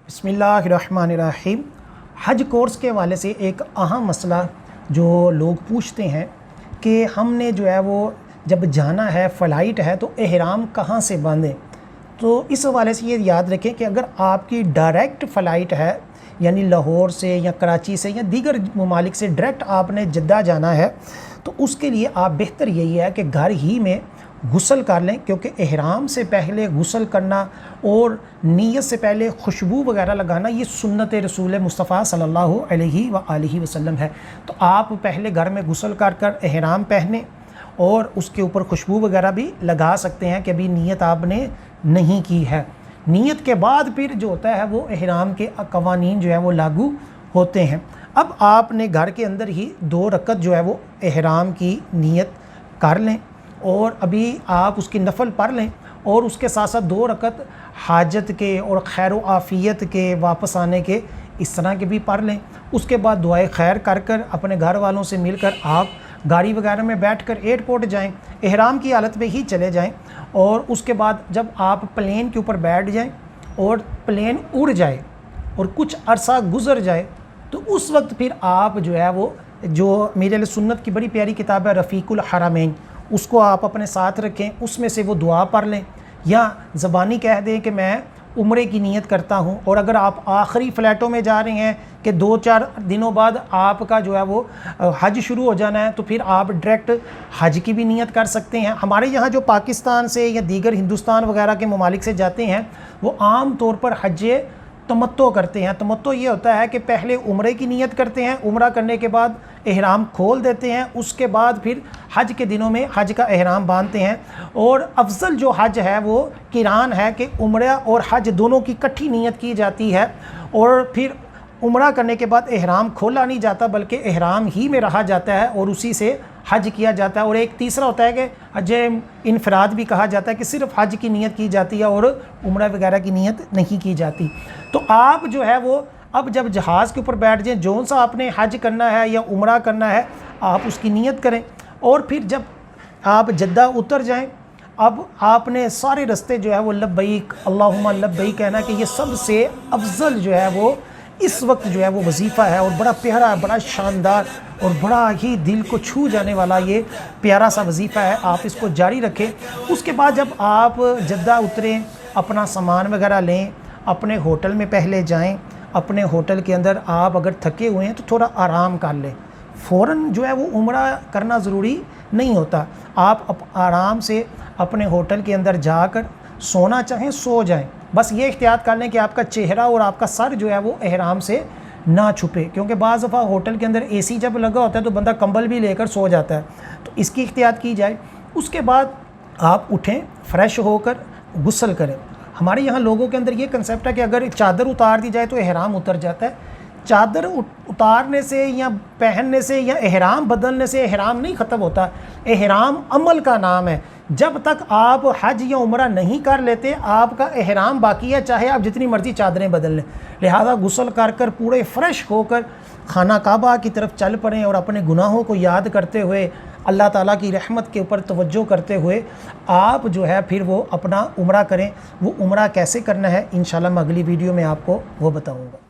बिस्मिल्लाहिर्रहमानिर्रहीम। हज कोर्स के हवाले से एक अहम मसला जो लोग पूछते हैं कि हमने जो है वो जब जाना है, फ़्लाइट है, तो एहराम कहाँ से बांधें। तो इस हवाले से ये याद रखें कि अगर आपकी डायरेक्ट फ़्लाइट है, यानी लाहौर से या कराची से या दीगर ममालिक से डायरेक्ट आपने जद्दा जाना है, तो उसके लिए आप बेहतर यही है कि घर ही में गुस्ल कर लें, क्योंकि एहराम से पहले गुस्ल करना और नीयत से पहले खुशबू वगैरह लगाना ये सुन्नत रसूल मुस्तफ़ा सल्लल्लाहु अलैहि वसल्लम है। तो आप पहले घर में गुस्ल कर एहराम पहने और उसके ऊपर खुशबू वगैरह भी लगा सकते हैं कि अभी नीयत आपने नहीं की है। नीयत के बाद फिर जो होता है वो एहराम के कवानीन जो है वो लागू होते हैं। अब आपने घर के अंदर ही 2 रकत जो है वो एहराम की नीयत कर लें और अभी आप उसकी नफल पढ़ लें और उसके साथ साथ 2 रकत हाजत के और खैर व आफ़ियत के वापस आने के इस तरह के भी पढ़ लें। उसके बाद दुआए खैर कर अपने घर वालों से मिलकर आप गाड़ी वगैरह में बैठकर एयरपोर्ट जाएं, एहराम की हालत में ही चले जाएं और उसके बाद जब आप प्लेन के ऊपर बैठ जाएं और प्लेन उड़ जाए और कुछ अरसा गुज़र जाए, तो उस वक्त फिर आप जो है वो जो मेरे लिए सुन्नत की बड़ी प्यारी किताब है रफ़ीकुल हरमैन, उसको आप अपने साथ रखें, उसमें से वो दुआ पढ़ लें या ज़बानी कह दें कि मैं उम्रे की नीयत करता हूँ। और अगर आप आखिरी फ़्लाइटों में जा रहे हैं कि 2-4 दिनों बाद आपका जो है वो हज शुरू हो जाना है, तो फिर आप डायरेक्ट हज की भी नीयत कर सकते हैं। हमारे यहाँ जो पाकिस्तान से या दीगर हिंदुस्तान वगैरह के ममालिक से जाते हैं वो आम तौर पर हज तमत्तो करते हैं। तमत्तो ये होता है कि पहले उम्रे की नीयत करते हैं, उम्रा करने के बाद एहराम खोल देते हैं, उसके बाद फिर हज के दिनों में हज का एहराम बांधते हैं। और अफजल जो हज है वो किरान है कि उम्रा और हज दोनों की इकट्ठी नीयत की जाती है और फिर उम्रा करने के बाद एहराम खोला नहीं जाता बल्कि एहराम ही में रहा जाता है और उसी से हज किया जाता है। और एक तीसरा होता है कि हज इनफराद भी कहा जाता है कि सिर्फ हज की नीयत की जाती है और उम्रा वगैरह की नीयत नहीं की जाती। तो आप जो है वो अब जब जहाज़ के ऊपर बैठ जाएं, जो सा आपने हज करना है या उम्रा करना है आप उसकी नीयत करें और फिर जब आप जद्दा उतर जाएं, अब आपने सारे रास्ते जो है वो लब्बैक अल्लाहुम्मा लब्बैक कहना कि ये सबसे अफजल जो है वो इस वक्त जो है वो वजीफ़ा है और बड़ा प्यारा, बड़ा शानदार और बड़ा ही दिल को छू जाने वाला ये प्यारा सा वजीफ़ा है। आप इसको जारी रखें। उसके बाद जब आप जद्दा उतरें, अपना सामान वगैरह लें, अपने होटल में पहले जाएं। अपने होटल के अंदर आप अगर थके हुए हैं तो थोड़ा आराम कर लें। फ़ौरन जो है वो उम्रा करना ज़रूरी नहीं होता। आप आराम से अपने होटल के अंदर जाकर सोना चाहें सो जाएं। बस ये एहतियात कर लें कि आपका चेहरा और आपका सर जो है वो एहराम से ना छुपे, क्योंकि बाज़ दफ़ा होटल के अंदर एसी जब लगा होता है तो बंदा कंबल भी लेकर सो जाता है, तो इसकी एहतियात की जाए। उसके बाद आप उठें, फ़्रेश होकर गुस्ल करें। हमारे यहाँ लोगों के अंदर ये कंसेप्ट है कि अगर चादर उतार दी जाए तो एहराम उतर जाता है। चादर उतारने से या पहनने से या एहराम बदलने से एहराम नहीं ख़त्म होता। एहराम अमल का नाम है। जब तक आप हज या उम्रा नहीं कर लेते आपका एहराम बाकी है, चाहे आप जितनी मर्ज़ी चादरें बदल लें। लिहाजा गुस्ल कर पूरे फ़्रेश होकर खाना काबा की तरफ चल पड़ें और अपने गुनाहों को याद करते हुए अल्लाह ताला की रहमत के ऊपर तवज्जो करते हुए आप जो है फिर वो अपना उम्रा करें। वो उम्रा कैसे करना है इंशाल्लाह मैं अगली वीडियो में आपको वो बताऊँगा।